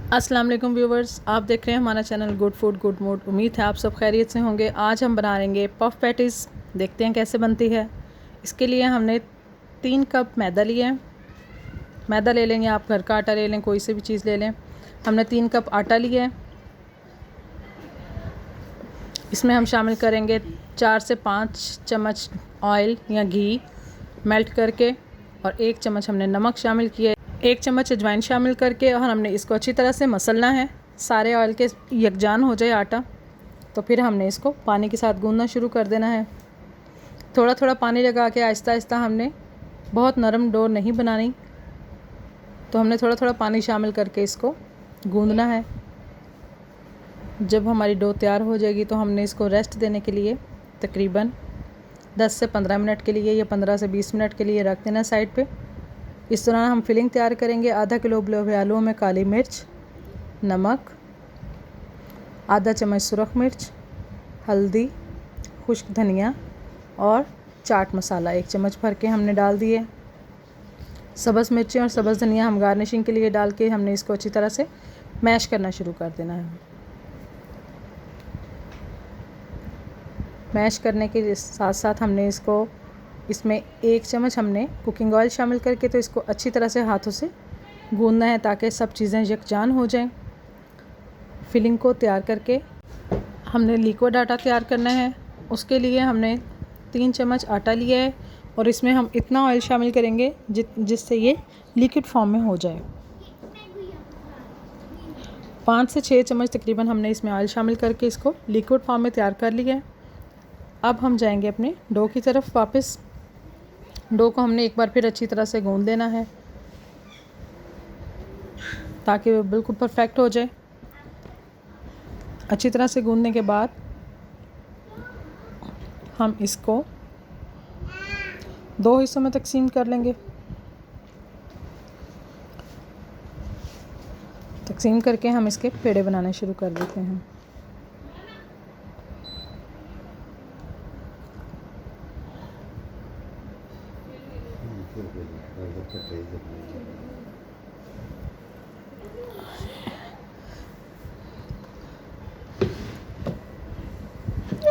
अस्सलाम वालेकुम व्यूवर्स, आप देख रहे हैं हमारा channel good food good mood. उम्मीद है आप सब खैरियत से होंगे। आज हम बना लेंगे पफ पैटीज़। देखते हैं कैसे बनती है। इसके लिए हमने 3 कप मैदा लिया है। मैदा ले लेंगे, आप घर का आटा ले लें, कोई सी भी चीज़ ले लें। हमने 3 कप आटा लिया है। इसमें हम शामिल करेंगे 4 से 5 चम्मच ऑयल या घी मेल्ट करके, और 1 चम्मच हमने नमक शामिल किया है। 1 चम्मच अजवाइन शामिल करके, और हमने इसको अच्छी तरह से मसलना है, सारे ऑयल के यकजान हो जाए आटा। तो फिर हमने इसको पानी के साथ गूंदना शुरू कर देना है। थोड़ा थोड़ा पानी लगा के आहिस्ता आहिस्ता, हमने बहुत नरम डो नहीं बनानी, तो हमने थोड़ा थोड़ा पानी शामिल करके इसको गूंदना है। जब हमारी डो तैयार हो जाएगी तो हमने इसको रेस्ट देने के लिए तकरीबन 10 से 15 मिनट के लिए या 15 से 20 मिनट के लिए रख देना साइड पे। इस दौरान हम फिलिंग तैयार करेंगे। आधा किलो उबले हुए आलूओं में काली मिर्च, नमक, आधा चम्मच सुरख मिर्च, हल्दी, खुश्क धनिया और चाट मसाला 1 चम्मच भर के हमने डाल दिए। सब्ज़ मिर्चें और सब्ज़ धनिया हम गार्निशिंग के लिए डाल के हमने इसको अच्छी तरह से मैश करना शुरू कर देना है। मैश करने के साथ साथ हमने इसमें 1 चम्मच हमने कुकिंग ऑयल शामिल करके, तो इसको अच्छी तरह से हाथों से गूंदना है ताकि सब चीज़ें यकजान हो जाएं। फिलिंग को तैयार करके हमने लिक्विड आटा तैयार करना है। उसके लिए हमने 3 चम्मच आटा लिया है, और इसमें हम इतना ऑयल शामिल करेंगे जिससे ये लिक्विड फॉर्म में हो जाए। 5 से 6 चम्मच तकरीबन हमने इसमें ऑयल शामिल करके इसको लिक्विड फॉर्म में तैयार कर लिया है। अब हम जाएंगे अपने डो की तरफ वापस। डो को हमने एक बार फिर अच्छी तरह से गूंद लेना है ताकि वो बिल्कुल परफेक्ट हो जाए। अच्छी तरह से गूंदने के बाद हम इसको 2 हिस्सों में तकसीम कर लेंगे। तकसीम करके हम इसके पेड़े बनाने शुरू कर देते हैं।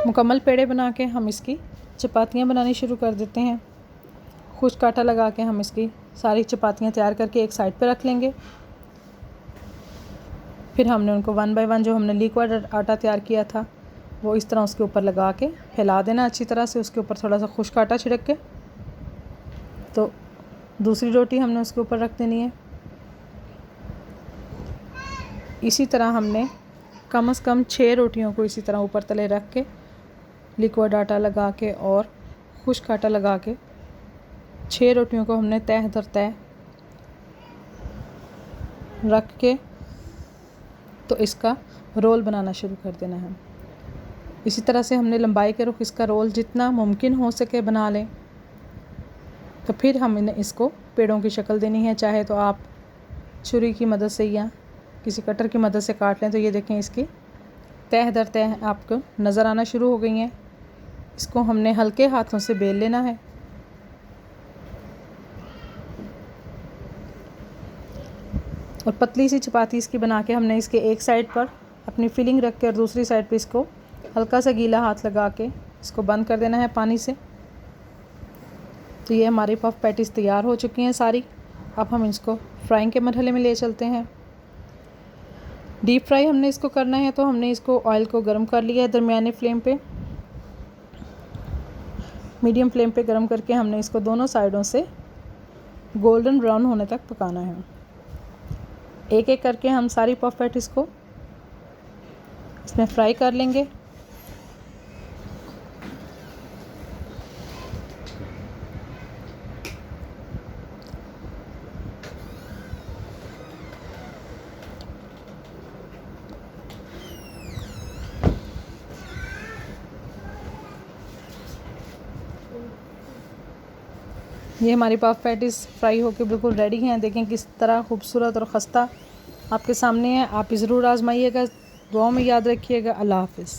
मुकम्मल पेड़े बना के हम इसकी चपातियाँ बनानी शुरू कर देते हैं। खुश्क आटा लगा के हम इसकी सारी चपातियाँ तैयार करके एक साइड पे रख लेंगे। फिर हमने उनको 1 बाय 1 जो हमने लिक्विड आटा तैयार किया था वो इस तरह उसके ऊपर लगा के फैला देना अच्छी तरह से। उसके ऊपर थोड़ा सा खुश्क आटा छिड़क के, तो दूसरी रोटी हमने उसके ऊपर रख देनी है। इसी तरह हमने कम से कम 6 रोटियों को इसी तरह ऊपर तले रख के, लिक्विड आटा लगा के और खुश्क आटा लगा के 6 रोटियों को हमने तह दर तह रख के, तो इसका रोल बनाना शुरू कर देना है। इसी तरह से हमने लंबाई के रुख इसका रोल जितना मुमकिन हो सके बना लें। तो फिर हम इसको पेड़ों की शक्ल देनी है। चाहे तो आप छुरी की मदद से या किसी कटर की मदद से काट लें। तो ये देखें, इसकी तह दर तह आपको नज़र आना शुरू हो गई हैं। इसको हमने हल्के हाथों से बेल लेना है। और पतली सी चपाती इसकी बना के हमने इसके एक साइड पर अपनी फिलिंग रख के, और दूसरी साइड पे इसको हल्का सा गीला हाथ लगा के इसको बंद कर देना है पानी से। तो ये हमारी पफ पैटीज़ तैयार हो चुकी हैं सारी। अब हम इसको फ्राइंग के मरहले में ले चलते हैं। डीप फ्राई हमने इसको करना है, तो हमने इसको ऑयल को गर्म कर लिया है दरमियाने फ्लेम पे। मीडियम फ्लेम पे गर्म करके हमने इसको दोनों साइडों से गोल्डन ब्राउन होने तक पकाना है। एक एक करके हम सारी पफ पैटीज़ को इसमें फ्राई कर लेंगे। ये हमारी पफ पैटीज़ फ्राई होकर बिल्कुल रेडी हैं। देखें किस तरह खूबसूरत और ख़स्ता आपके सामने है। आप ज़रूर आजमाइएगा। दुआ में याद रखिएगा। अल्लाह हाफ़िज़।